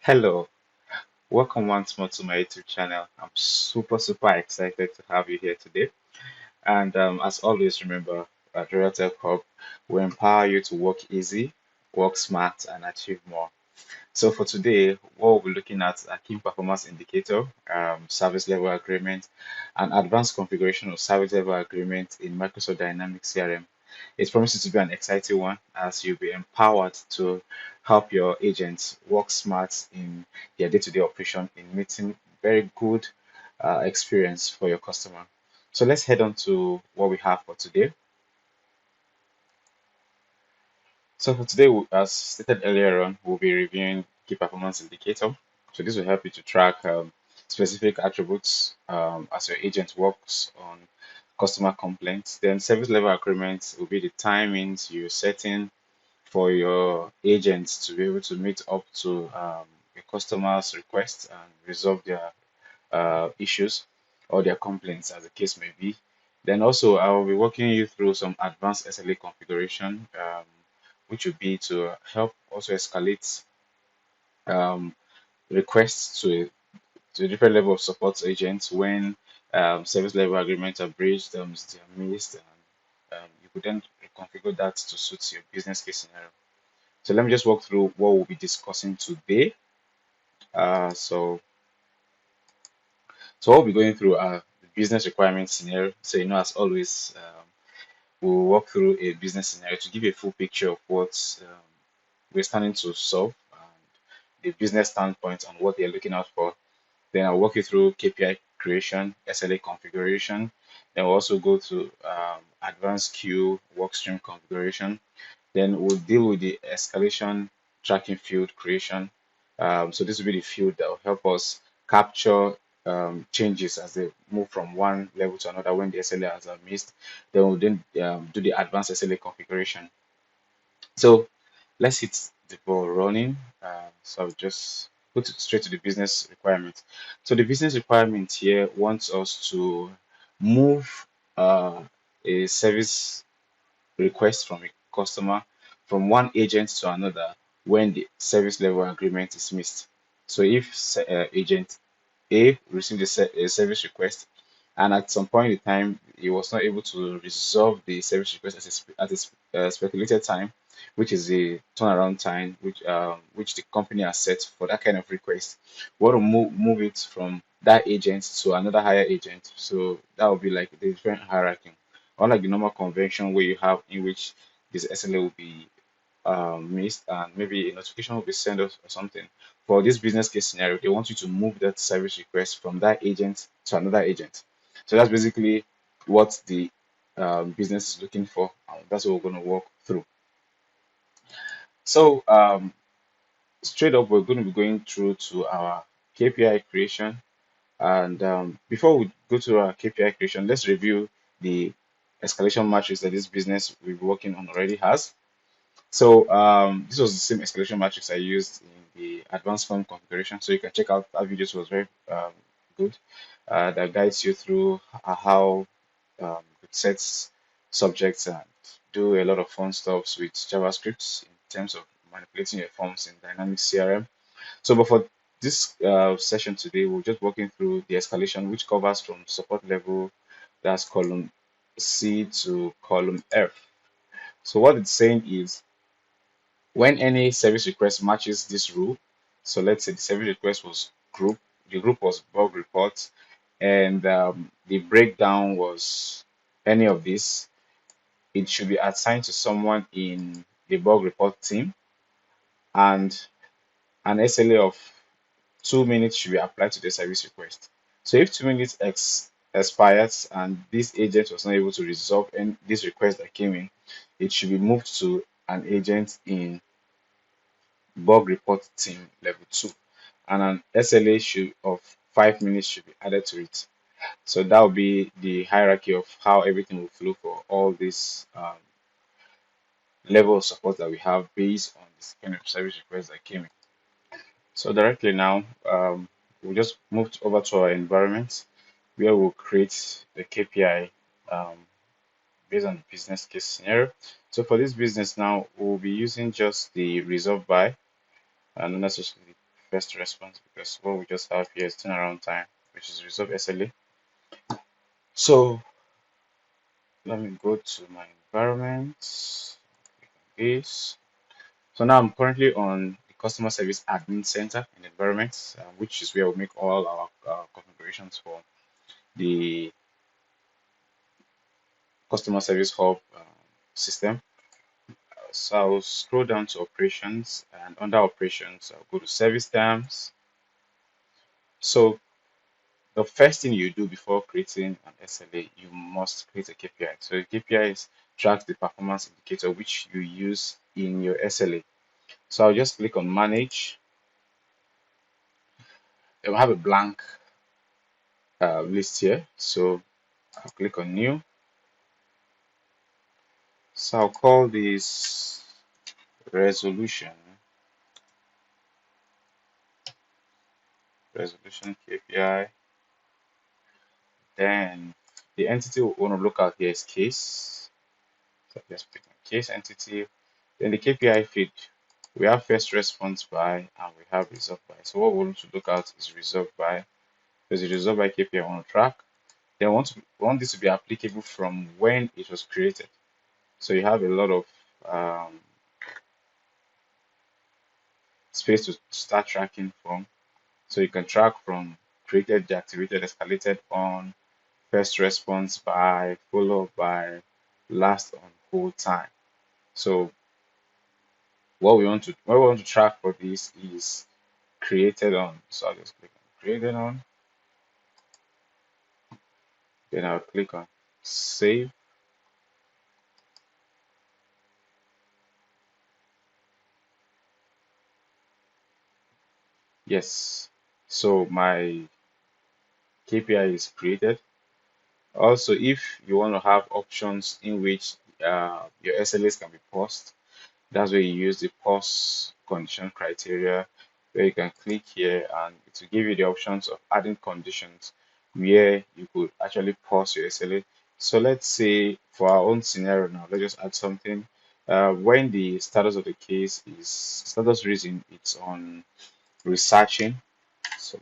Hello, welcome once more to my YouTube channel. I'm super excited to have you here today. And as always, remember at Royal Tech Hub, we empower you to work easy, work smart, and achieve more. So for today, what we'll be looking at a key performance indicator, service level agreement, and advanced configuration of service level agreement in Microsoft Dynamics CRM. It promises to be an exciting one as you'll be empowered to help your agents work smart in their day-to-day operation in meeting very good experience for your customer. So let's head on to what we have for today. So for today, as stated earlier on, we'll be reviewing key performance indicator. So this will help you to track specific attributes as your agent works on customer complaints. Then service level agreements will be the timings you're setting for your agents to be able to meet up to your customers' requests and resolve their issues or their complaints, as the case may be. Then also, I will be walking you through some advanced SLA configuration, which would be to help also escalate um, requests to a different level of support agents when service level agreements are breached, they are missed, and you could then reconfigure that to suit your business case scenario. So let me just walk through what we'll be discussing today. Uh, so So what we'll be going through are the business requirements scenario. So as always, we'll walk through a business scenario to give you a full picture of what we're standing to solve and the business standpoint and what they're looking out for. Then I'll walk you through KPI creation, SLA configuration. Then we'll also go to advanced queue workstream configuration. Then we'll deal with the escalation tracking field creation. So this will be the field that will help us capture changes as they move from one level to another when the SLAs are missed. Then we'll then do the advanced SLA configuration. So let's hit the ball running. So I'll just put it straight to the business requirement. So the business requirement here wants us to move a service request from a customer from one agent to another when the service level agreement is missed. So if agent A received a service request and at some point in time he was not able to resolve the service request at a speculated time, which is the turnaround time which the company has set for that kind of request. We want to move it from that agent to another higher agent. So that would be like the different hierarchy. Unlike the normal convention where you have in which this SLA will be missed and maybe a notification will be sent or something. For this business case scenario, they want you to move that service request from that agent to another agent. So that's basically what the business is looking for. And that's what we're going to walk through. So straight up, we're going to be going through to our KPI creation. And before we go to our KPI creation, let's review the escalation matrix that this business we're working on already has. So this was the same escalation matrix I used in the advanced form configuration. So you can check out that video. It was very good. That guides you through how it sets subjects and do a lot of fun stuff with JavaScript in terms of manipulating your forms in dynamic CRM. So, but for this session today, we're just walking through the escalation, which covers from support level, that's column C to column F. So what it's saying is when any service request matches this rule, so let's say the service request was the group was bug report, and the breakdown was any of this, it should be assigned to someone in the bug report team, and an SLA of 2 minutes should be applied to the service request. So if 2 minutes expires and this agent was not able to resolve this request that came in, it should be moved to an agent in bug report team level 2, and an SLA should of 5 minutes should be added to it. So that will be the hierarchy of how everything will flow for all this level of support that we have based on this kind of service request that came in. So directly now, we'll just move over to our environment where we'll create the KPI um, based on the business case scenario. So for this business now, we'll be using just the resolve by and not necessarily first response because what we just have here is turnaround time, which is resolve SLA. So let me go to my environment. Click on this. So now I'm currently on the customer service admin center in the environment, which is where we make all our configurations for the customer service hub system. So I'll scroll down to operations, and under operations, I'll go to service terms. So the first thing you do before creating an SLA, you must create a KPI. So KPIs tracks the performance indicator which you use in your SLA. So I'll just click on manage. It will have a blank list here. So I'll click on new. So I'll call this resolution KPI. Then the entity we want to look at here is case. So just pick on case entity. Then the KPI feed. We have first response by and we have resolve by. So what we want to look at is resolve by. Because the resolve by KPI I want to track. Then we want this to be applicable from when it was created. So you have a lot of space to start tracking from. So you can track from created, deactivated, escalated on, first response by, followed by, last on hold time. So what we want to track for this is created on. So I'll just click on created on, then I'll click on save. Yes. So my KPI is created. Also, if you want to have options in which your SLAs can be paused, that's where you use the pause condition criteria, where you can click here and it will give you the options of adding conditions where you could actually pause your SLA. So let's say for our own scenario now, let's just add something. When the status of the case is status reason, it's on researching, so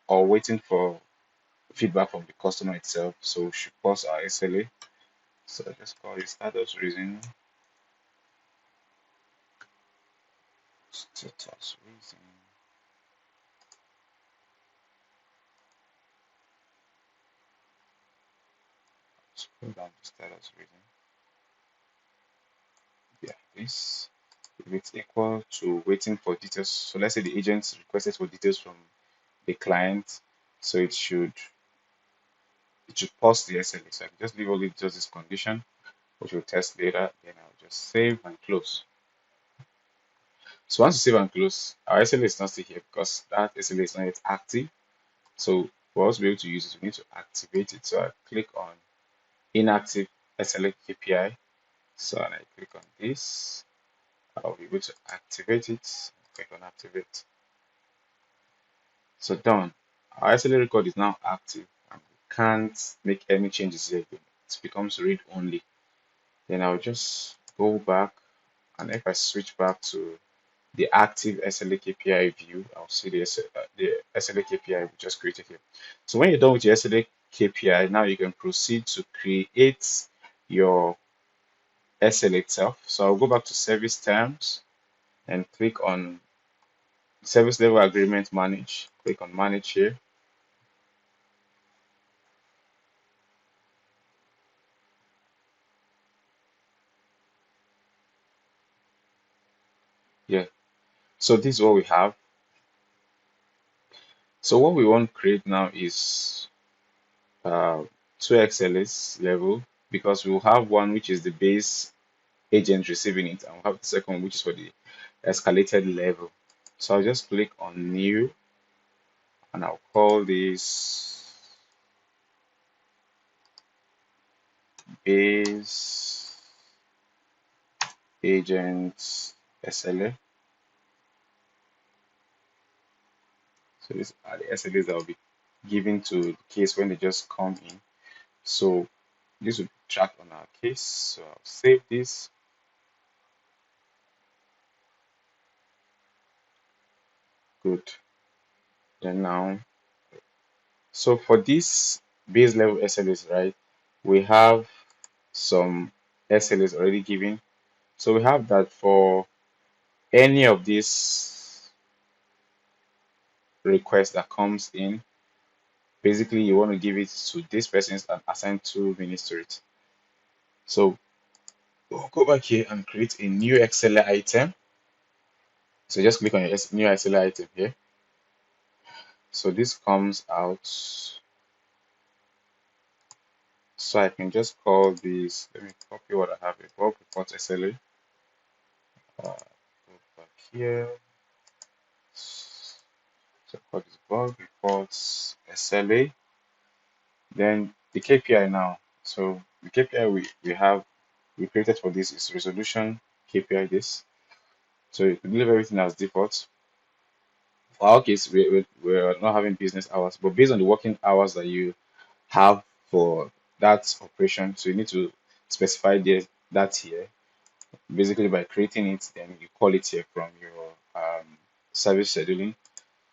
or waiting for feedback from the customer itself. So we should pause our SLA. So I just call it status reason. Status reason. Scroll down to status reason. Yeah, this if it's equal to waiting for details. So let's say the agent requested for details from the client, so it should pause the SLA. So I can just leave only just this condition, which we'll test later. Then I'll just save and close. So once you save and close, our SLA is not still here because that SLA is not yet active. So for us to be able to use it, we need to activate it. So I click on inactive SLA KPI. So and I click on this. I'll be able to activate it. Click on activate. So done. Our SLA record is now active and we can't make any changes here again. It becomes read only. Then I'll just go back, and if I switch back to the active SLA KPI view, I'll see the SLA KPI we just created here. So when you're done with your SLA KPI, now you can proceed to create your SLA itself. So I'll go back to service terms and click on service level agreement manage. Click on manage here. Yeah. So this is what we have. So what we want to create now is uh, two XLS level, because we will have one which is the base agent receiving it, and we'll have the second one which is for the escalated level. So I'll just click on new and I'll call this base agent SLA. So these are the SLAs that will be given to the case when they just come in. So this will be tracked on our case. So I'll save this. Good. Then now, so for this base level SLAs, right, we have some SLAs already given. So we have that for any of these requests that comes in, basically you want to give it to this person and assign 2 minutes to it. So we'll go back here and create a new XLA item. So just click on your new XLA item here. So this comes out. So I can just call this, let me copy what I have here, bulk report SLA. Go back here. So call this bulk reports SLA. Then the KPI now. So the KPI we created for this is resolution KPI this. So you can leave everything as default. For our case, we're not having business hours, but based on the working hours that you have for that operation, so you need to specify that here. Basically, by creating it, then you call it here from your service scheduling.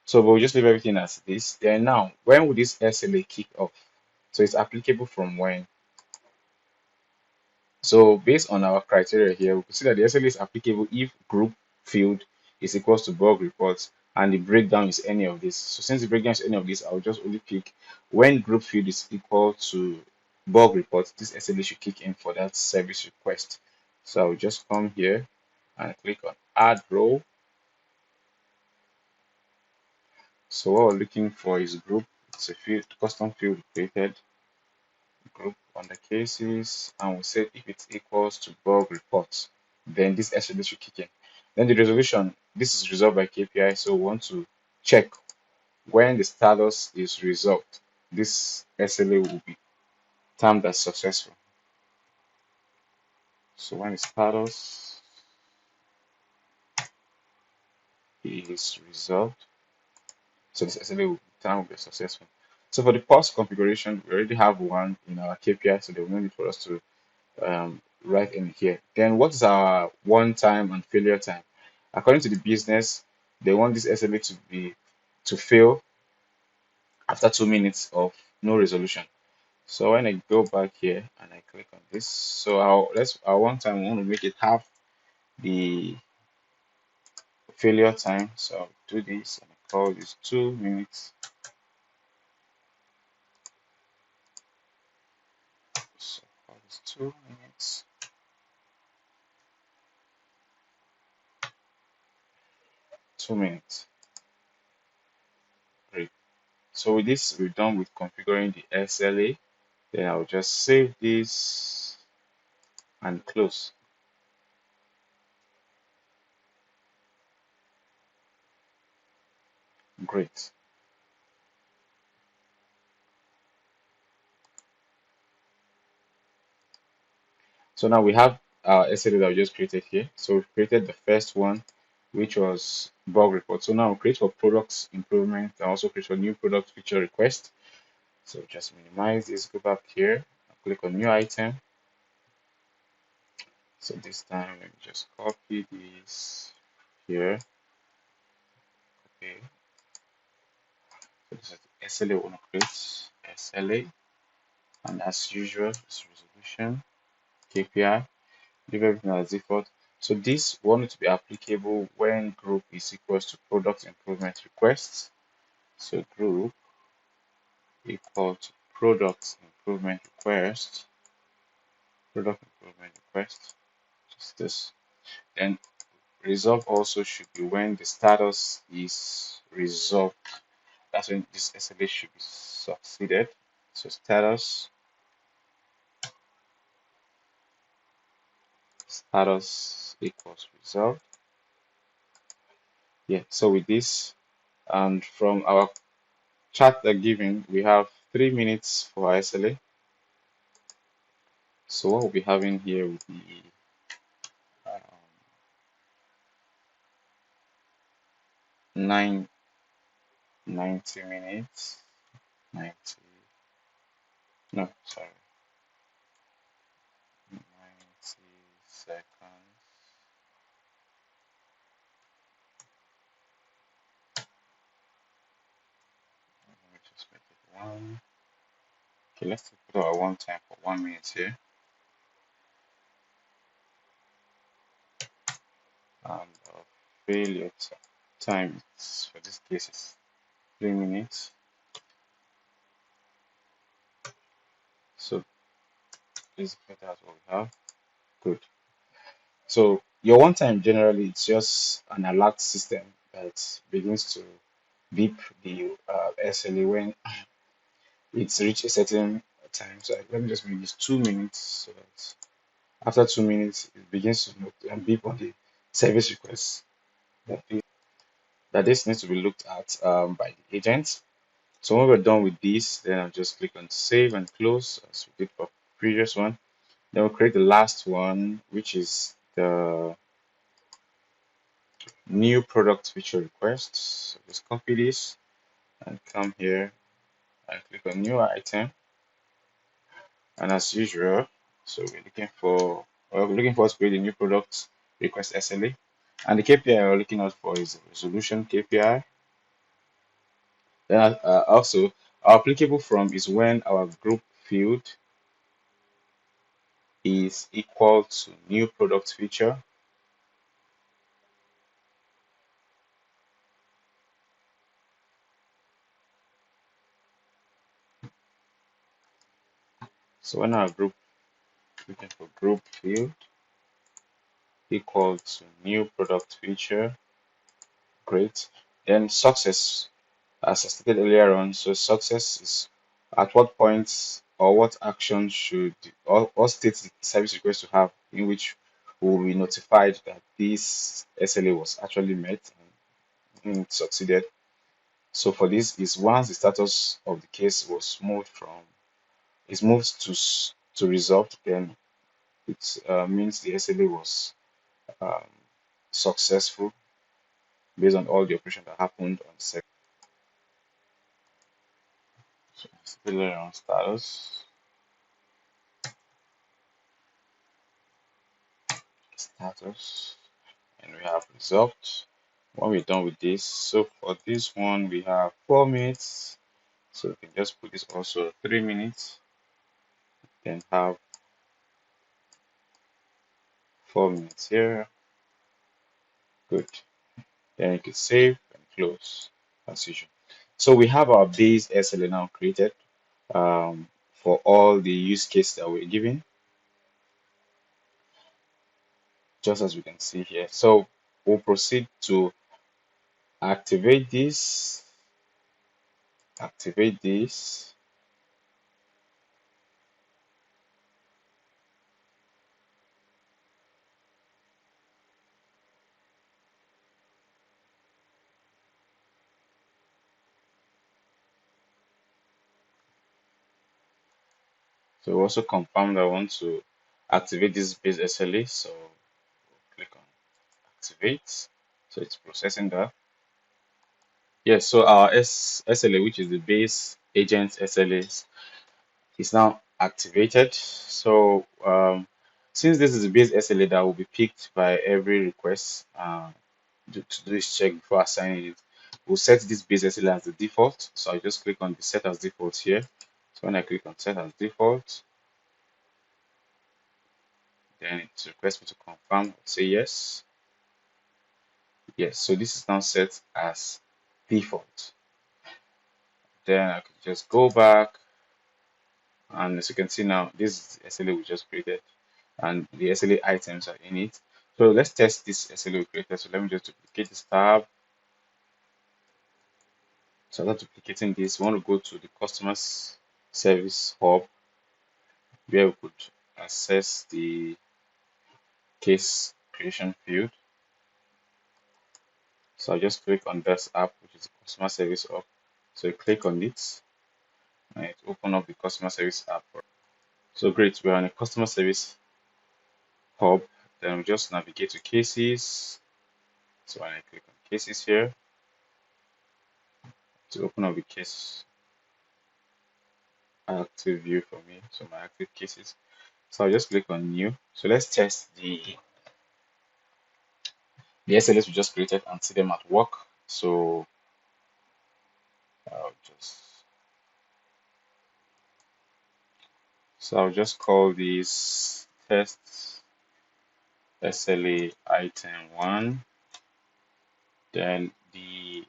So we'll just leave everything as this. Then now, when will this SLA kick off? So it's applicable from when? So based on our criteria here, we can see that the SLA is applicable if group field is equals to bug reports and the breakdown is any of this. So since the breakdown is any of this, I'll just only pick when group field is equal to bug reports, this SLA should kick in for that service request. So I'll just come here and click on add row. So what we're looking for is group. It's a field, custom field created, group under cases, and we say if it equals to bug reports, then this SLA should kick in. Then the resolution, this is resolved by KPI, so we want to check when the status is resolved. This SLA will be termed as successful. So when the status is resolved, so this SLA will be termed as successful. So for the pause configuration, we already have one in our KPI, so there will no need for us to right in here. Then what is our one time and failure time? According to the business, they want this SLA to fail after 2 minutes of no resolution. So when I go back here and I click on this, so our one time we want to make it half the failure time. So I'll do this and I call this 2 minutes. So call this 2 minutes. 2 minutes. Great. So with this, we're done with configuring the SLA. Then I'll just save this and close. Great. So now we have our SLA that we just created here. So we've created the first one, which was bug report. So now we'll create for products improvement and also create for new product feature request. So just minimize this, go back here, click on new item. So this time let me just copy this here. Okay. So this is the SLA we want to create. SLA. And as usual, it's resolution, KPI, leave everything as default. So this one to be applicable when group is equals to product improvement requests. So group equal to product improvement request, just this. Then resolve also should be when the status is resolved. That's when this SLA should be succeeded. So status equals resolved. Yeah, so with this, and from our chart they're giving, we have 3 minutes for SLA. So what we'll be having here will be um, 90 minutes, 90, no, sorry, 90 seconds, Okay, let's put our one time for 1 minute here. And failure time for this case is 3 minutes. So basically that's what we have. Good. So your one time generally it's just an alert system that begins to beep the SLA when it's reached a certain time. So let me just make this 2 minutes so that after 2 minutes it begins to look and beep on the service request that this needs to be looked at by the agent. So when we're done with this, then I'll just click on save and close as we did for previous one. Then we'll create the last one, which is the new product feature request. So just copy this and come here and click on new item. And as usual, so we're looking for to create a new product request SLA. And the KPI we're looking out for is the resolution KPI. Then also our applicable from is when our group field is equal to new product feature. So when our group looking for group field equal to new product feature, great. Then success, as I stated earlier on, so success is at what point or what action should or state the service request to have in which we will be notified that this SLA was actually met and succeeded. So for this is once the status of the case was moved from is moved to resolved, then it means the SLA was um, successful based on all the operation that happened on the second. So display on status, and we have result. When we're done with this, so for this one we have 4 minutes. So we can just put this also 3 minutes, then have 4 minutes here. Good. Then you can save and close as usual. So we have our base SLA now created for all the use cases that we're given, just as we can see here. So we'll proceed to activate this, activate this. So we also confirm that I want to activate this base SLA. So click on activate. So it's processing that. Yes, so our SLA, which is the base agent SLAs, is now activated. So since this is the base SLA that will be picked by every request to do this check before assigning it, we'll set this base SLA as the default. So I just click on the set as default here. So when I click on set as default, then it requests me to confirm. I'll say yes. Yes, so this is now set as default. Then I could just go back, and as you can see now, this is the SLA we just created, and the SLA items are in it. So let's test this SLA we created. So let me just duplicate this tab. So after duplicating this, we want to go to the customers service hub where we could access the case creation field. So I just click on this app, which is the customer service hub. So you click on it and it open up the customer service app. So great, we're on a customer service hub. Then we just navigate to cases. So when I click on cases here to open up the case active view for me, so my active cases. So I'll just click on new. So let's test the SLAs we just created and see them at work. So I'll just So I'll just call this test SLA item 1. Then the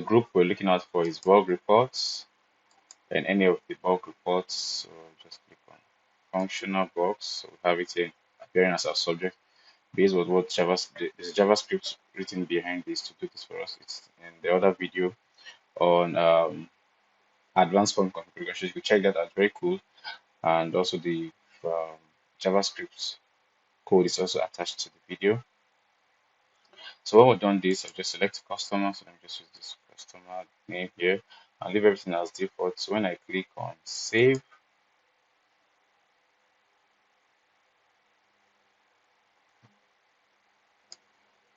group we're looking out for is bug reports, and any of the bug reports. So just click on functional bugs. So we have it here appearing as our subject based on what there's JavaScript written behind this to do this for us. It's in the other video on advanced form configuration. You can check that out. Very cool. And also the um, JavaScript code is also attached to the video. So when we're done this, I'll just select customer. So let me just use this customer name here and leave everything as default. So when I click on save,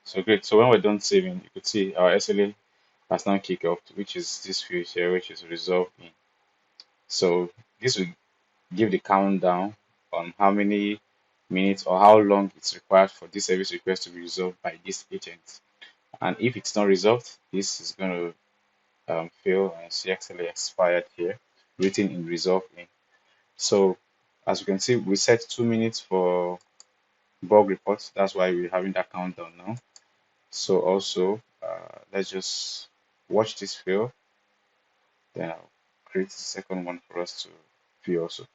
so great. So when we're done saving, you could see our SLA has now kicked off, which is this field here, which is resolved in. So this will give the countdown on how many minutes or how long it's required for this service request to be resolved by this agent. And if it's not resolved, this is going to fail and see actually expired here, written in resolve in. So as you can see, we set 2 minutes for bug reports. That's why we're having that countdown now. So also, let's just watch this fail. Then I'll create the second one for us to view also.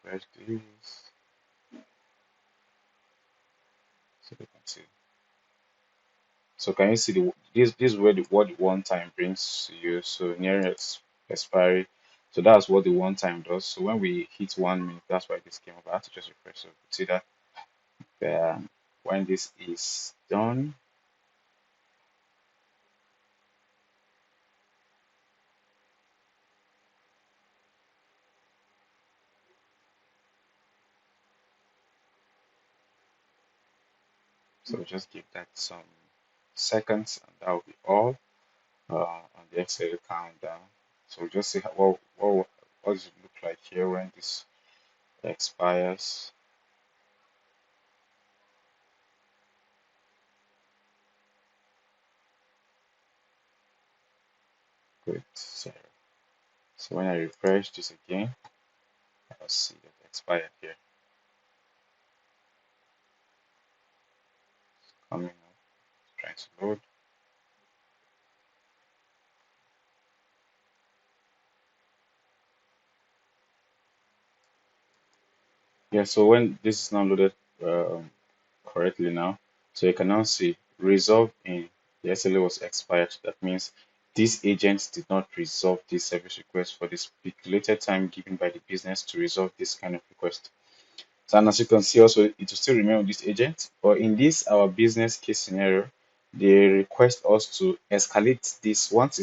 Refresh this so you can see. So can you see this is where what the one time brings to you. So nearing expiry. So that's what the one time does. So when we hit 1 minute, that's why this came up. I have to just refresh. So you see that when this is done, so just give that some seconds, and that will be all on the Excel countdown. So just see what does it look like here when this expires. Great. So when I refresh this again, I'll see that expired here coming up, trying to load. Yeah, so when this is now loaded correctly now, so you can now see resolve in the SLA was expired. That means these agents did not resolve this service request for the stipulated time given by the business to resolve this kind of request. So, and as you can see also, it will still remain with this agent. But in this, our business case scenario, they request us to escalate this once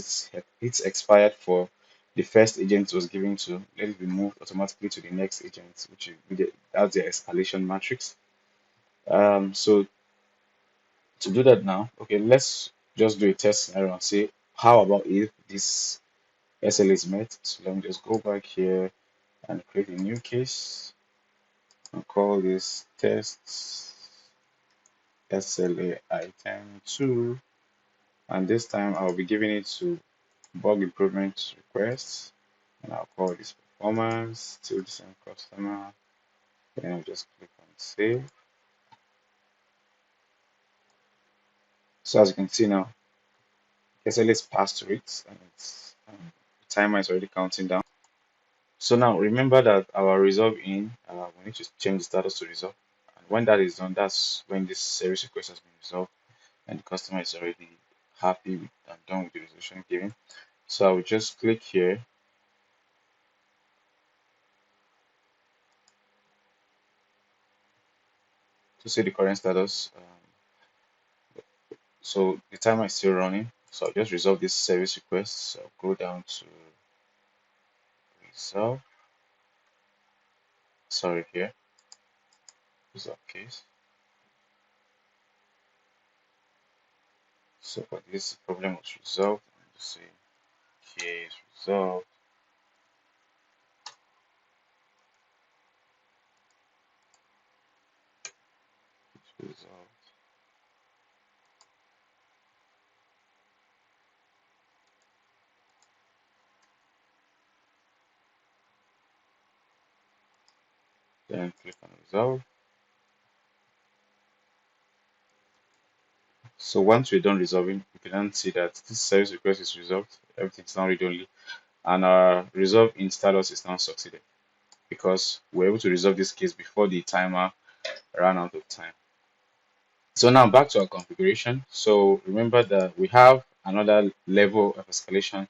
it's expired for the first agent was given to, let it be moved automatically to the next agent, which is that's the escalation matrix. So to do that now, okay, let's just do a test scenario and see how about if this SL is met. So let me just go back here and create a new case and call this test SLA item 2, and this time I'll be giving it to bug improvement requests, and I'll call this performance, still the same customer, then I'll just click on save. So as you can see now, SLA is passed to it, and the timer is already counting down. So now remember that our resolve in, we need to change the status to resolve, and when that is done, that's when this service request has been resolved and the customer is already happy with and done with the resolution given. So I will just click here to see the current status. So the timer is still running. So I'll just resolve this service request. So I'll go down to resolve. Sorry, here resolve case. So for this problem was resolved. Let me just say case resolved. Resolved. Then click on resolve. So once we're done resolving, we can then see that this service request is resolved. Everything's now read only, and our resolve in status is now succeeded because we're able to resolve this case before the timer ran out of time. So now back to our configuration. So remember that we have another level of escalation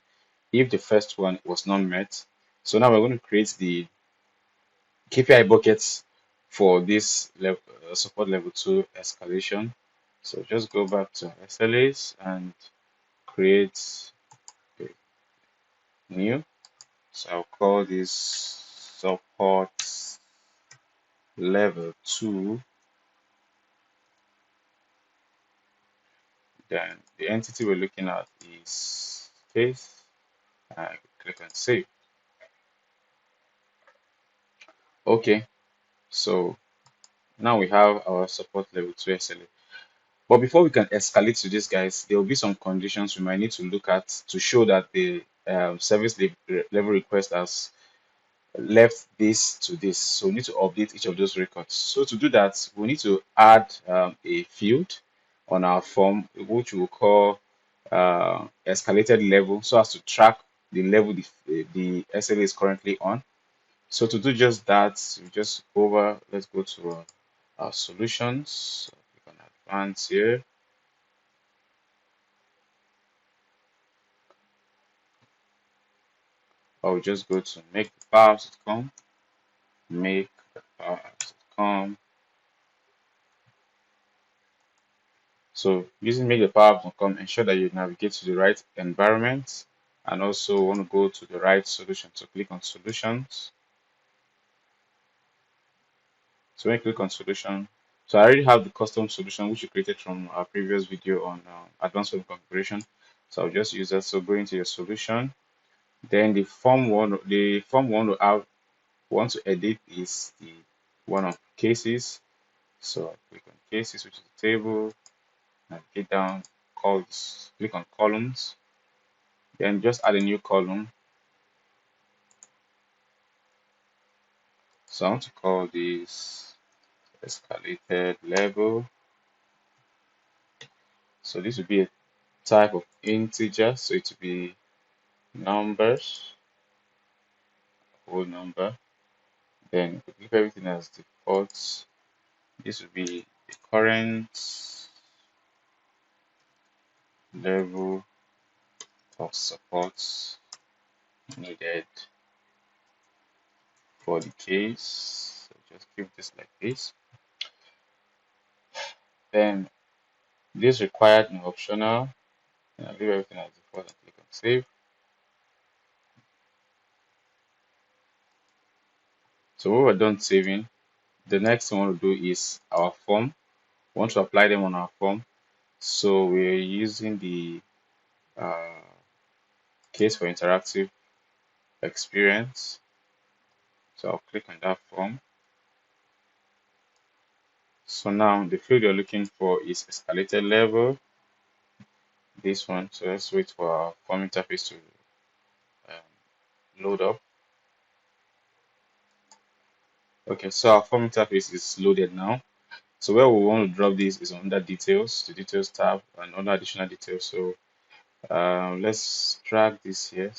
if the first one was not met. So now we're going to create the KPI buckets for this level, support level 2 escalation. So just go back to SLAs and create a new. So I'll call this support level 2. Then the entity we're looking at is case. I click on save. Okay, so now we have our support level 2 SLA. But before we can escalate to these guys, there will be some conditions we might need to look at to show that the service level request has left this to this. So we need to update each of those records. So to do that, we need to add a field on our form, which we'll call escalated level, so as to track the level the SLA is currently on. So to do just that, we just go over, let's go to our solutions. So click on advanced here. I'll just go to make the power.com, make the power.com. So using make the power.com, ensure that you navigate to the right environment and also want to go to the right solution. So click on solutions. So when you click on solution, so I already have the custom solution which we created from our previous video on advanced web configuration. So I'll just use that. So go into your solution. Then the form one to have want to edit is the one of cases. So I click on cases, which is the table, navigate down, click on columns, then just add a new column. So I want to call this escalated level. So this would be a type of integer, so it will be numbers, whole number. Then keep everything as default. This would be the current level of support needed for the case. So just keep this like this. Then this required and optional. And I'll leave everything as default and click on save. So when we're done saving, the next thing we want to do is our form. We want to apply them on our form. So we're using the uh, case for interactive experience. So I'll click on that form. So now the field you're looking for is escalated level. This one. So let's wait for our form interface to load up. Okay, so our form interface is loaded now. So where we want to drop this is under details, the details tab, and under additional details. So let's drag this here.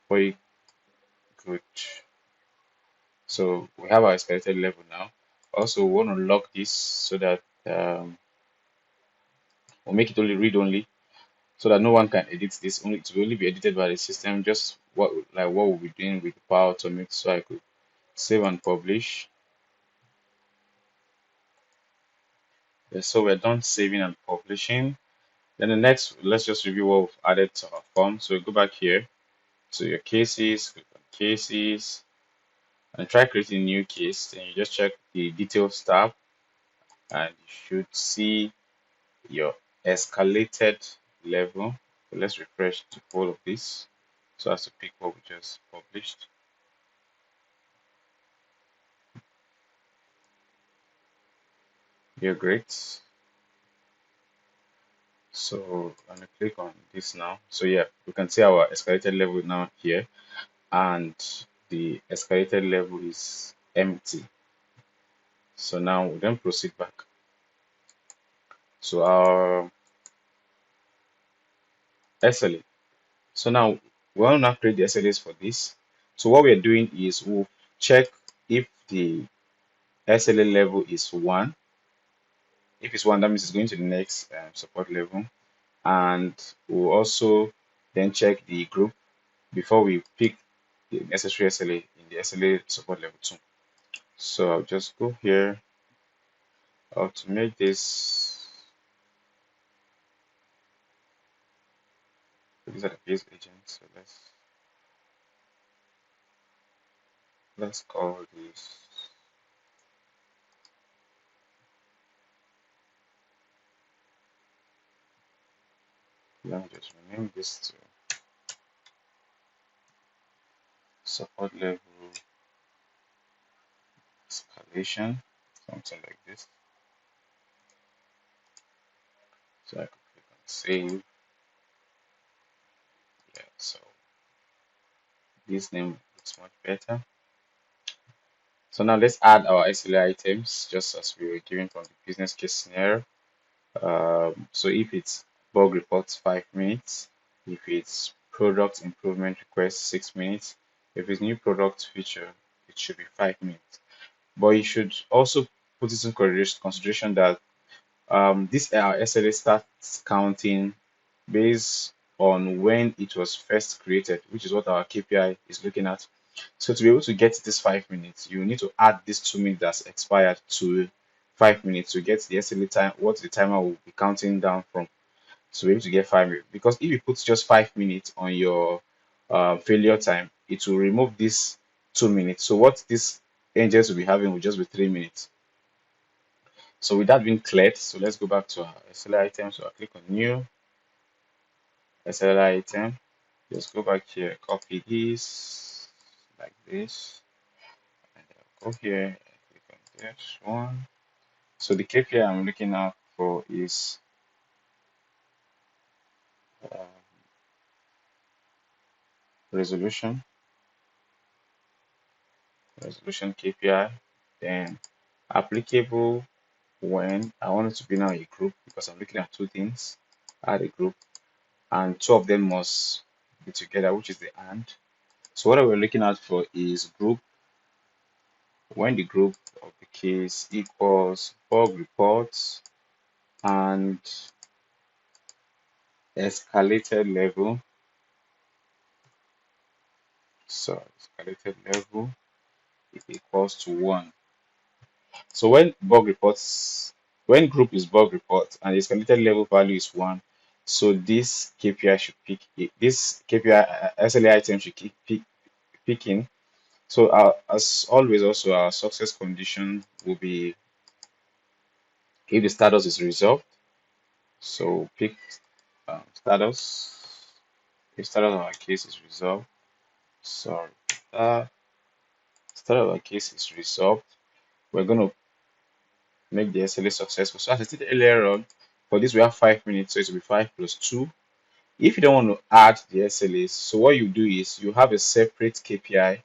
Very good. So we have our escalated level now. Also, we want to lock this so that we'll make it only read only, so that no one can edit this. Only it will only be edited by the system. Just what we'll be doing with Power Automate. So I could save and publish. Yeah, so we're done saving and publishing. Then the next, let's just review what we've added to our form. So we go back here to your cases, click on cases, and try creating a new case. Then you just check the details tab, and you should see your escalated level. So let's refresh the whole of this so as to pick what we just published. You're great. So I'm gonna click on this now. So yeah, we can see our escalated level now here, and the escalated level is empty. So now we then proceed back to our SLA. So now we want to now create the SLAs for this. So what we're doing is we'll check if the SLA level is 1. If it's 1, that means it's going to the next support level. And we'll also then check the group before we pick the necessary SLA in the SLA support level 2. So I'll just go here. I'll to make this, these are the base agents. So let's call this, let me just rename this to support level escalation, something like this. So I can click on save. Yeah, so this name looks much better. So now let's add our SLA items just as we were given from the business case scenario. So if it's bug reports, 5 minutes. If it's product improvement request, 6 minutes. If it's new product feature, it should be 5 minutes. But you should also put it in consideration that this SLA starts counting based on when it was first created, which is what our KPI is looking at. So to be able to get this 5 minutes, you need to add this 2 minutes that's expired to 5 minutes to get the SLA time, what the timer will be counting down from. So be able to get 5 minutes. Because if you put just 5 minutes on your failure time, it will remove this 2 minutes. So what these angels will be having will just be 3 minutes. So with that being cleared, so let's go back to our SLA item. So I'll click on new SLA item. Just go back here, copy this like this, and I'll go here and click on this one. So the KPI I'm looking out for is uh, resolution, resolution KPI, then applicable when I want it to be now a group because I'm looking at two things, add a group, and two of them must be together, which is the and. So what we're looking at for is group when the group of the case equals bug reports and escalated level. So escalated level equals to 1. So when group is bug report and the escalated level value is 1, so this KPI should pick it. This KPI SLA item should keep picking. So as always, also our success condition will be if the status is resolved. So pick status. If status of our case is resolved, sorry, status of our case is resolved, we're going to make the SLA successful. So as I stated earlier on, for this we have 5 minutes, so it will be 5 plus 2. If you don't want to add the SLAs, so what you do is you have a separate KPI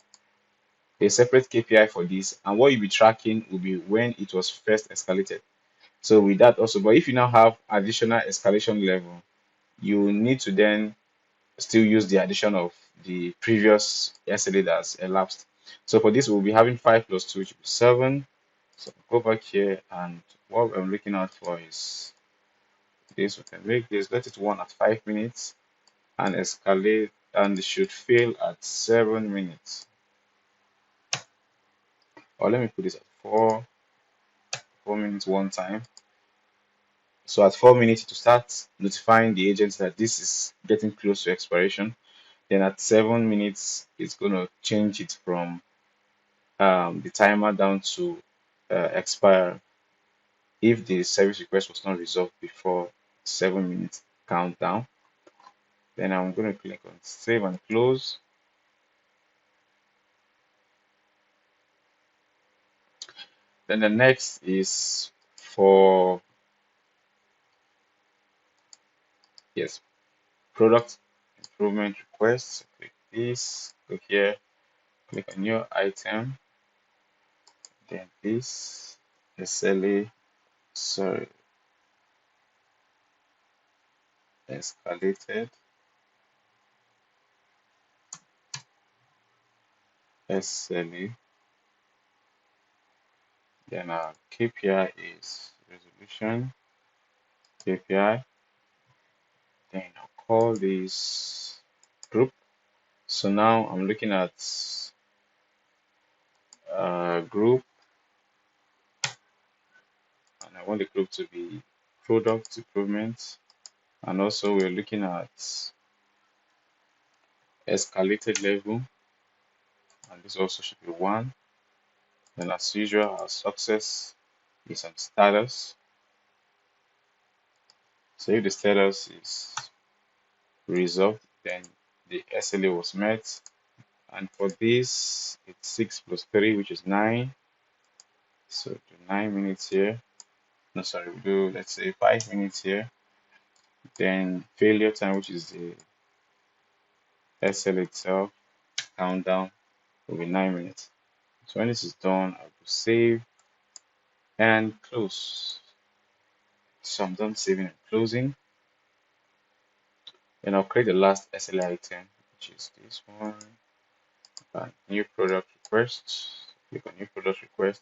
for this, and what you'll be tracking will be when it was first escalated. So with that also, but if you now have additional escalation level, you need to then still use the addition of the previous SLA that's elapsed. So for this, we'll be having 5 plus 2, which will be 7. So go back here, and what I'm looking out for is this. We can make this, let it 1 at 5 minutes and escalate, and it should fail at 7 minutes. Or let me put this at 4 minutes one time. So at 4 minutes to start notifying the agents that this is getting close to expiration. Then at 7 minutes, it's going to change it from the timer down to expire if the service request was not resolved before 7 minutes countdown. Then I'm going to click on save and close. Then the next is for yes, product improvement requests. Click this, click here, click on new item, then this. SLA, sorry, escalated SLA. Then our KPI is resolution KPI. Then I'll call this group. So now I'm looking at group, and I want the group to be product improvement. And also we're looking at escalated level, and this also should be one. Then as usual, our success is on status. So if the status is resolved, then the SLA was met. And for this, it's 6 plus 3, which is 9. So do 9 minutes here. No, sorry, we do, let's say 5 minutes here. Then failure time, which is the SL itself, countdown will be 9 minutes. So when this is done, I will save and close. So I'm done saving and closing. Then I'll create the last SLA item, which is this one. New product request. Click on new product request.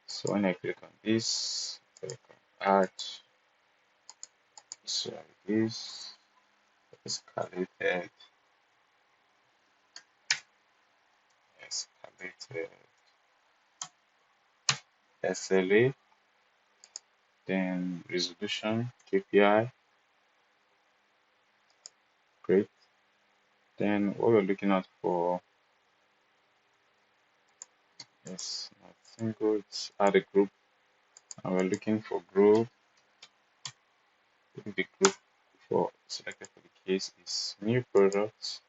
So when I click on this, click on add. So like this, escalated, escalated SLA, then resolution KPI. Great. Then what we're looking at for is not single, it's add a group, and we're looking for group. The group for selected for the case is new products,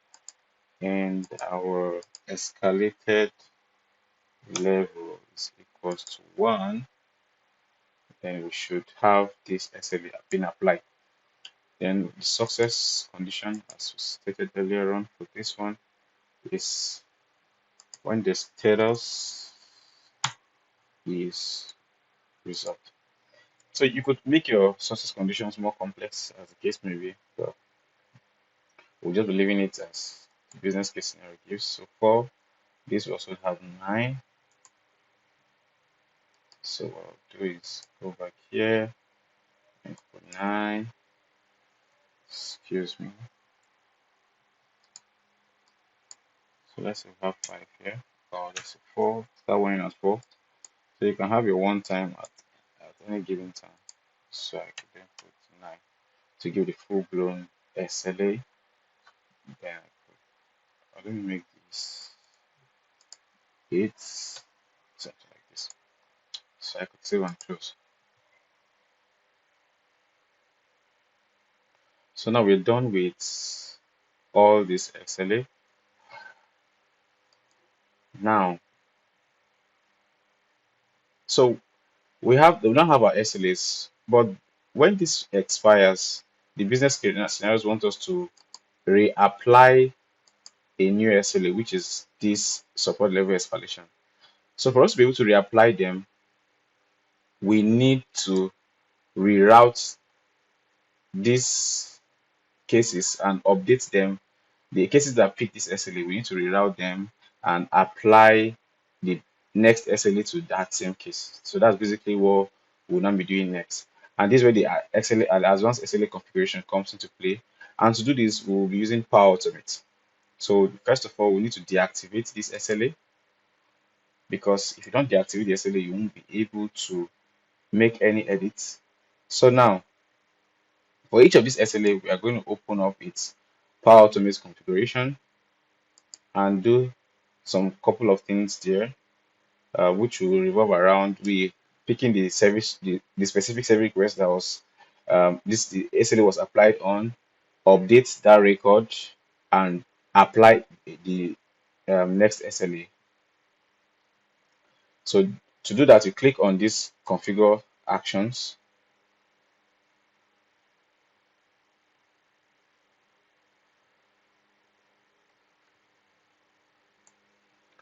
and our escalated level is equals to 1. Then we should have this SLA been applied. Then the success condition, as we stated earlier on for this one, is when the status is resolved. So you could make your success conditions more complex as the case may be, but we'll just be leaving it as the business case scenario gives. So for this, we also have 9. So what I'll do is go back here and put 9. Excuse me. So let's say we have 5 here. Or let's say 4. Start running at 4. So you can have your one time at any given time. So I could then put 9 to give the full blown SLA. Then let me make this 8, something like this. So I could save and close. So now we're done with all this SLA. Now, so we don't have our SLAs, but when this expires, the business scenarios want us to reapply a new SLA, which is this support level escalation. So for us to be able to reapply them, we need to reroute these cases and update them. The cases that pick this SLA, we need to reroute them and apply the next SLA to that same case. So that's basically what we'll now be doing next. And this is where the SLA, advanced SLA configuration comes into play. And to do this, we'll be using Power Automate. So first of all, we need to deactivate this SLA, because if you don't deactivate the SLA, you won't be able to make any edits. So now, for each of these SLA, we are going to open up its Power Automate configuration and do some couple of things there, which will revolve around we picking the service, the specific service request that was the SLA was applied on, update that record, and apply the next SLA. So to do that, you click on this configure actions.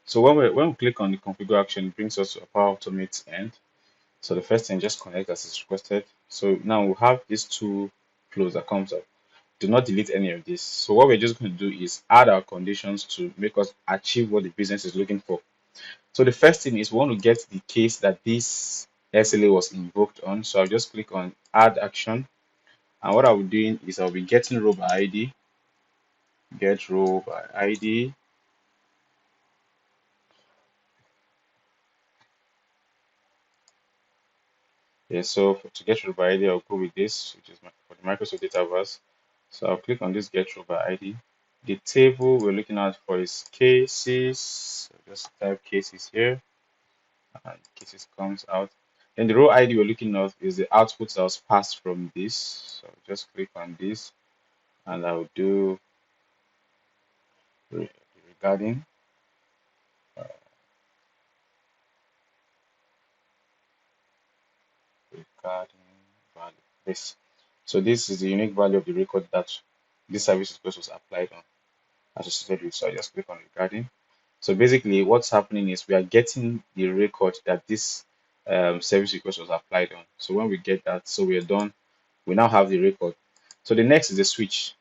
So when we click on the configure action, it brings us to a Power Automate end. So the first thing, just connect as is requested. So now we have these two flows that comes up. Do not delete any of this. So what we're just going to do is add our conditions to make us achieve what the business is looking for. So the first thing is we want to get the case that this SLA was invoked on. So I'll just click on add action. And what I'll be doing is I'll be getting row by ID, get row by ID. Yeah, so to get row by ID, I'll go with this, which is for the Microsoft Dataverse. So I'll click on this get row by ID. The table we're looking at for is cases. So just type cases here, and cases comes out. Then the row ID we're looking at is the output that was passed from this. So just click on this, and I'll do regarding. Regarding value. This. So this is the unique value of the record that this service request was applied on, associated with. So I just click on regarding. So basically, what's happening is we are getting the record that this service request was applied on. So when we get that, so we are done. We now have the record. So the next is the switch.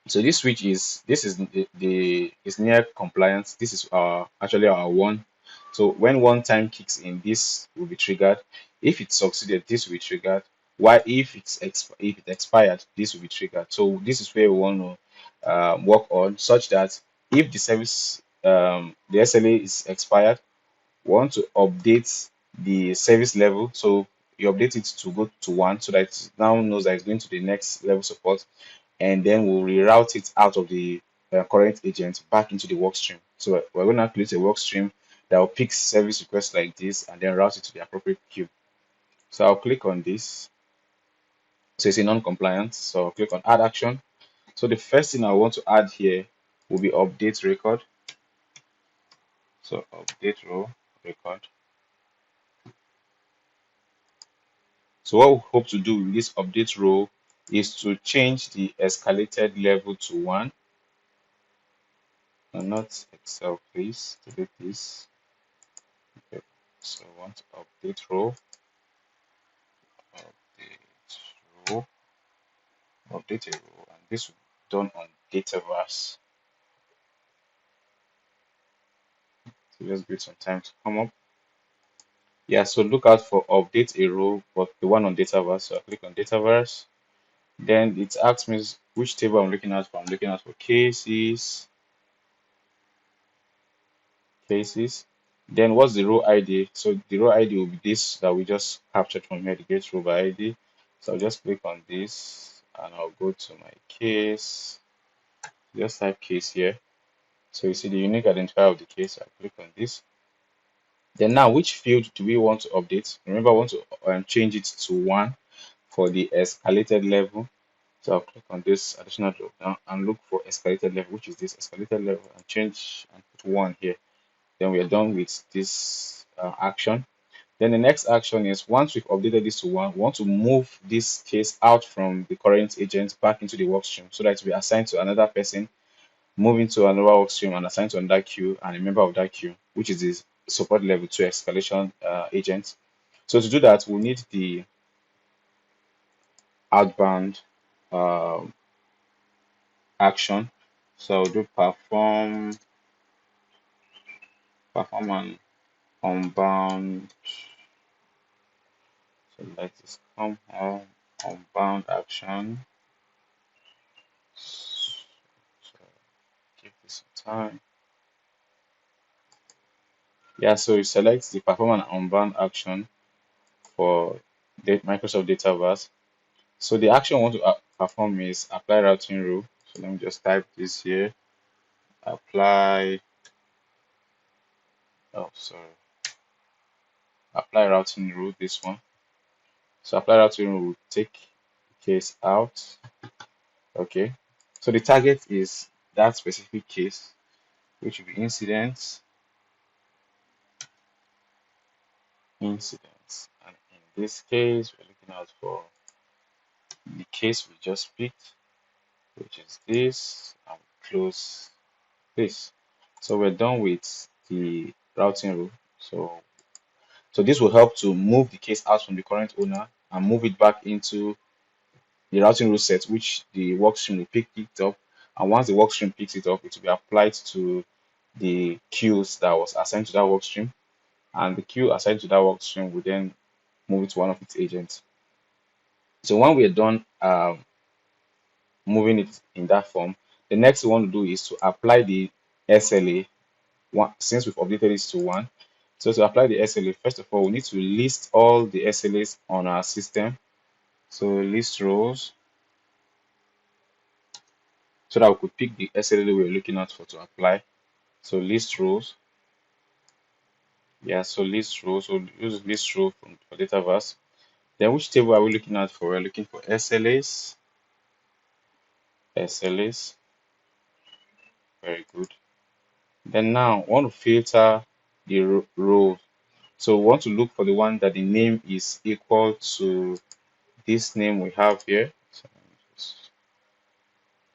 So this switch is the is near compliance. This is our actually our one. So when one time kicks in, this will be triggered. If it succeeded, this will be triggered. Why if if it expired, this will be triggered. So this is where we want to work on such that if the service the SLA is expired, we want to update the service level. So you update it to go to one so that it now knows that it's going to the next level support, and then we'll reroute it out of the current agent back into the work stream. So we're going to create a work stream that will pick service requests like this and then route it to the appropriate queue. So I'll click on this. So it's a non-compliant. So I'll click on add action. So the first thing I want to add here will be update record. So update row record. So what we hope to do with this update row is to change the escalated level to 1. And not Excel, please. Delete this. Okay. So I want to update row, update row, update a row, and this will be done on Dataverse. So just give it some time to come up. Yeah, so look out for update a row, but the one on Dataverse. So I click on Dataverse. Then it asks me which table I'm looking at for. I'm looking at for cases. Then what's the row ID? So the row ID will be this that we just captured from here, the get row by ID. So I'll just click on this and I'll go to my case. Just type case here. So you see the unique identifier of the case. I click on this. Then now, which field do we want to update? Remember, I want to change it to 1 for the escalated level. So I'll click on this additional drop down and look for escalated level, which is this escalated level, and change and put 1 here. Then we are done with this action. Then the next action is once we've updated this to 1, we want to move this case out from the current agent back into the work stream so that it will be assigned to another person, move into another work stream and assigned to another queue and a member of that queue, which is the support level 2 escalation agent. So to do that, we'll need the outbound um, action. So I'll do perform an unbound. So let this come home unbound action. So give this some time. Yeah, so you select the perform an unbound action for the Microsoft Dataverse. So the action I want to perform is apply routing rule. So let me just type this here. Apply, oh sorry, apply routing rule, this one. So apply routing rule will take the case out. Okay. So the target is that specific case, which will be incidents. And in this case, we're looking out for the case we just picked, which is this, and we close this. So we're done with the routing rule. So So this will help to move the case out from the current owner and move it back into the routing rule set, which the workstream will pick it up. And once the workstream picks it up, it will be applied to the queues that was assigned to that workstream. And the queue assigned to that workstream will then move it to one of its agents. So when we're done moving it in that form, the next thing we want to do is to apply the SLA one, since we've updated this to one. So to apply the SLA, first of all, we need to list all the SLAs on our system. So list rows so that we could pick the SLA we're looking at for to apply. So list rows. Yeah, so list rows. So use list row from for data verse. Then which table are we looking at for? We're looking for SLAs. SLAs. Very good. Then now we want to filter the row. So we want to look for the one that the name is equal to this name we have here. So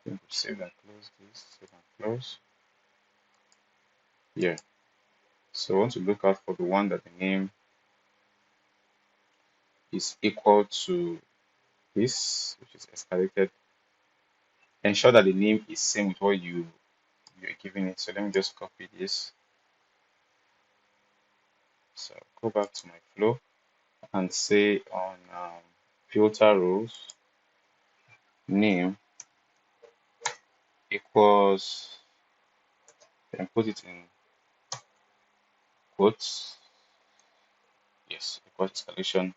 let me just save and close this. Save and close. Yeah. So I want to look out for the one that the name is equal to this, which is escalated. Ensure that the name is same with what you're giving it. So let me just copy this. So go back to my flow and say on filter rows name equals, then put it in quotes. Yes, equals escalation,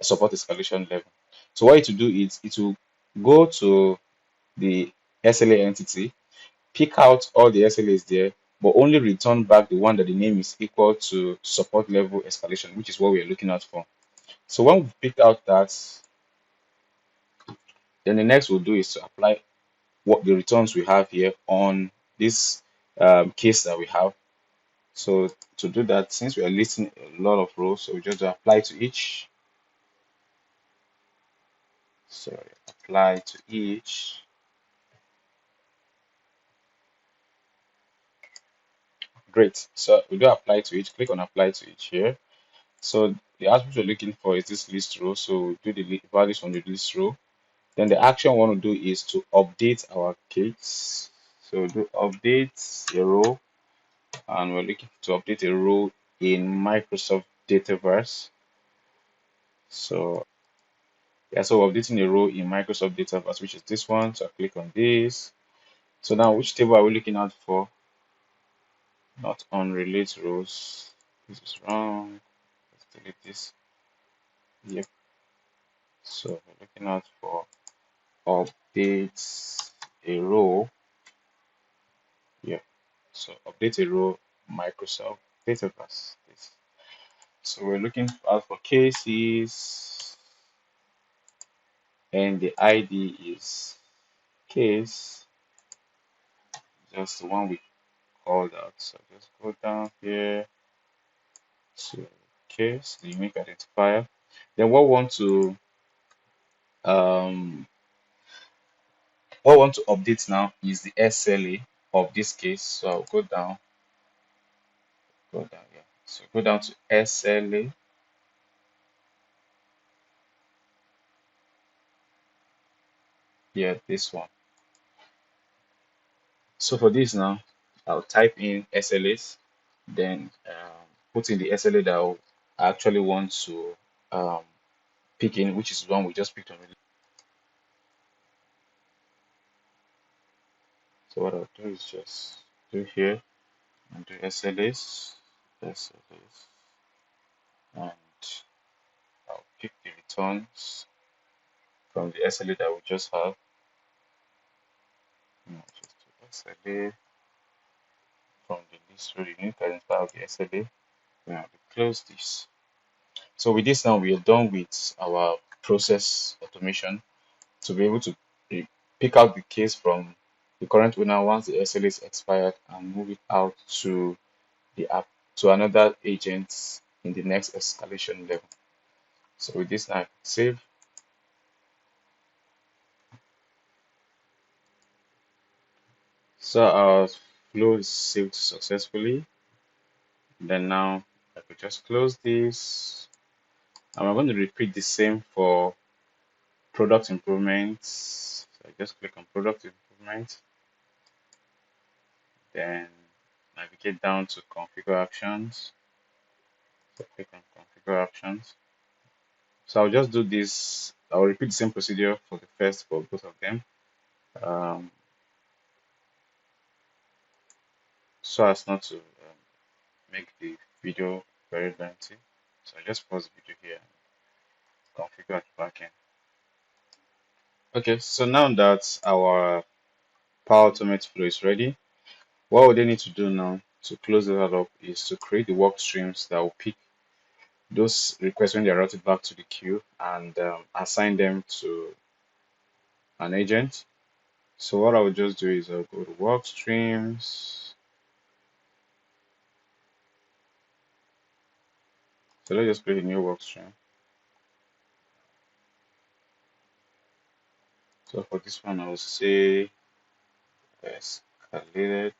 support escalation level. So what it will do is it will go to the SLA entity, pick out all the SLAs there, but only return back the one that the name is equal to support level escalation, which is what we're looking out for. So when we've picked out that, then the next we'll do is to apply what the returns we have here on this case that we have. So to do that, since we are listing a lot of rows, so we just apply to each. So apply to each. Great. So we do apply to each. Click on apply to each here. So the attribute we're looking for is this list row. So we do the values from the list row. Then the action we want to do is to update our case. So do update a row, and we're looking to update a row in Microsoft Dataverse. So yeah, so we're updating a row in Microsoft Dataverse, which is this one. So I click on this. So now which table are we looking out for? Not on relate rows. This is wrong. Let's delete this. Yep. So we're looking out for update a row. Yep. So update a row Microsoft Dataverse. This. So we're looking out for cases, and the ID is case, just the one we called out. So just go down here to case, the unique identifier. Then um what we want to update now is the SLA of this case. So I'll go down, yeah. So go down to SLA. Yeah, this one. So for this now, I'll type in SLAs, then put in the SLA that I actually want to um, pick in, which is the one we just picked on. So what I'll do is just do here and do SLAs, and I'll pick the returns from the SLA that we just have. Just do SLA from the list row, unique identifier of the SLA. Then we close this. So with this now, we are done with our process automation to be able to pick out the case from the current owner once the SLA is expired and move it out to the app to another agent in the next escalation level. So with this now, I can save. So our flow is saved successfully. Then now I could just close this. And I'm going to repeat the same for product improvements. So I just click on product improvement, then navigate down to configure actions. So click on configure actions. So I'll just do this. I'll repeat the same procedure for the first for both of them. Um, so as not to make the video very lengthy. So I just pause the video here and configure at the backend. Okay, so now that our Power Automate flow is ready, what we then need to do now to close that up is to create the work streams that will pick those requests when they are routed back to the queue and assign them to an agent. So what I will just do is I'll go to work streams. So let's just create a new work stream. So for this one, I'll say escalated,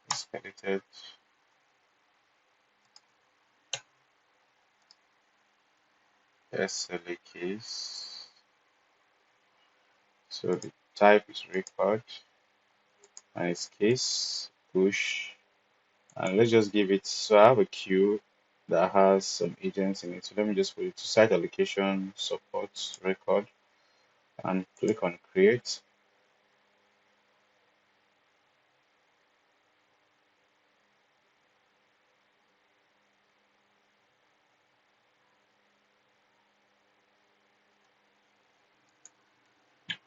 escalated SLA case. So the type is record and its case push. And let's just give it, so I have a queue that has some agents in it. So let me just put it to site allocation support record and click on create.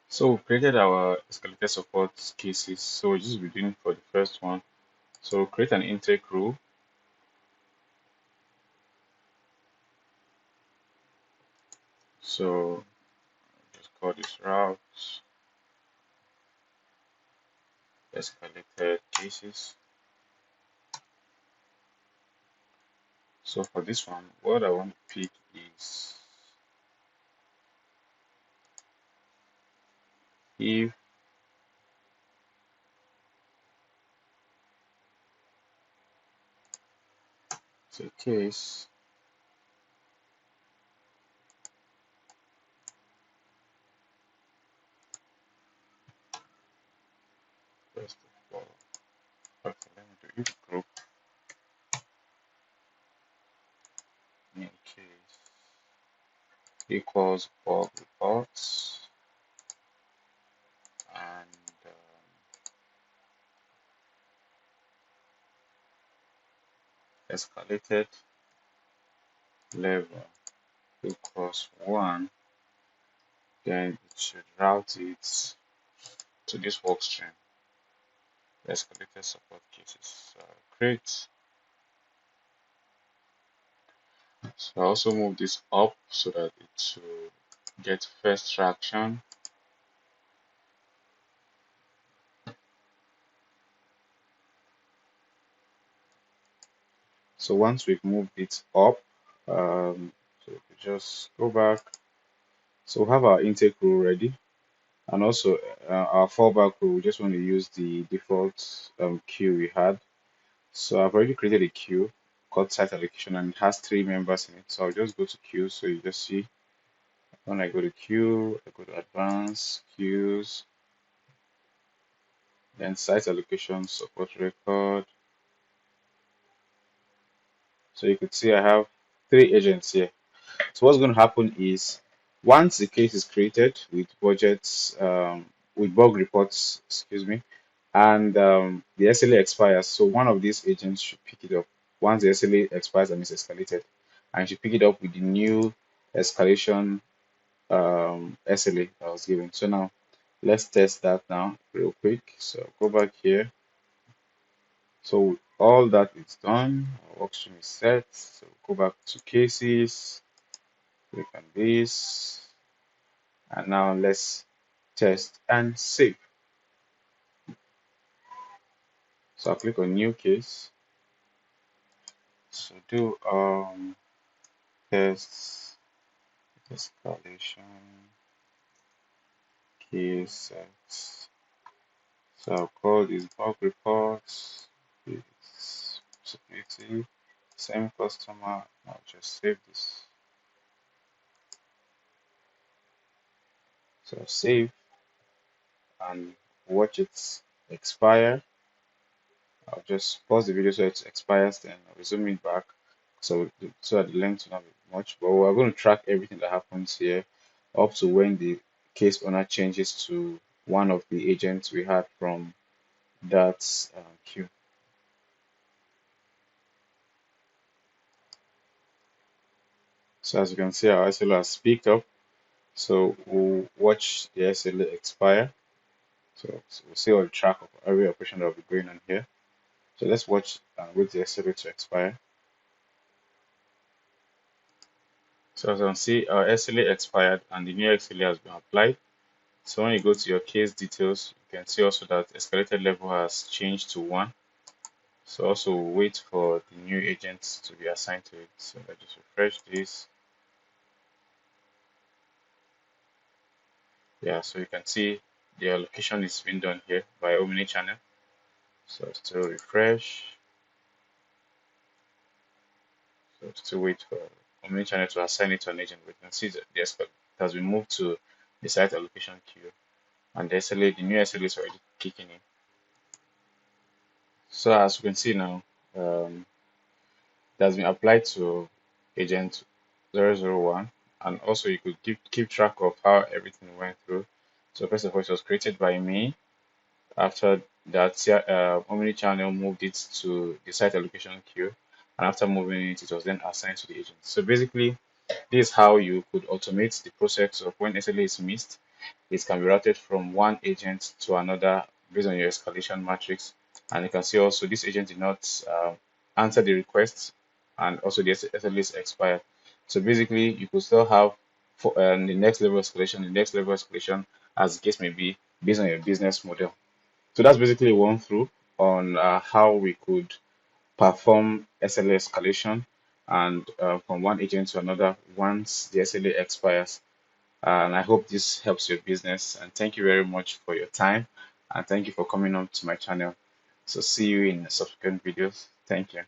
So we created our escalated support cases. So we'll just be doing for the first one. So create an intake rule. So just call this route escalated cases. So for this one, what I want to pick is if it's a case first of all, okay, let me do if group in case equals bug reports and escalated level equals 1, then it should route it to this work stream, escalated support cases. So create. So I also move this up so that it should get first traction. So once we've moved it up, so we just go back. So we have our intake rule ready, and also our fallback rule. We just want to use the default queue we had. So I've already created a queue called site allocation, and it has 3 members in it. So I'll just go to queue. So you just see when I go to queue, I go to advanced queues, then site allocation support record. So you could see I have 3 agents here. So what's going to happen is once the case is created with budgets, with bug reports, excuse me, and the SLA expires, so one of these agents should pick it up once the SLA expires and is escalated, and should pick it up with the new escalation SLA that was given. So now let's test that now real quick. So go back here. So all that is done, our workstream is set. So go back to cases, click on this, and now let's test and save. So I'll click on new case. So do test escalation case set. So I'll call this bug reports. It's possibility, same customer. I'll just save this. So save and watch it expire. I'll just pause the video so it expires, then I'll resume it back. So that the length will not be much. But we're going to track everything that happens here up to when the case owner changes to one of the agents we had from that queue. So as you can see, our SLA has picked up. So we'll watch the SLA expire. So we'll see all the track of every operation that will be going on here. So let's watch wait the SLA to expire. So as you can see, our SLA expired and the new SLA has been applied. So when you go to your case details, you can see also that escalated level has changed to 1. So also wait for the new agent to be assigned to it. So let's just refresh this. Yeah, so you can see the allocation is being done here by omnichannel. So still refresh. So still wait for omnichannel to assign it to an agent. We can see that the escalate has been moved to the site allocation queue, and the SLA, the new SLA is already kicking in. So as you can see now, it has been applied to agent 001, and also you could keep track of how everything went through. So first of all, it was created by me. After that, omnichannel moved it to the site allocation queue, and after moving it, it was then assigned to the agent. So basically, this is how you could automate the process of when SLA is missed. It can be routed from one agent to another based on your escalation matrix. And you can see also this agent did not answer the request, and also the SLA is expired. So basically, you could still have for the next level escalation, as the case may be, based on your business model. So that's basically one through on how we could perform SLA escalation and from one agent to another once the SLA expires. And I hope this helps your business. And thank you very much for your time. And thank you for coming on to my channel. So see you in subsequent videos. Thank you.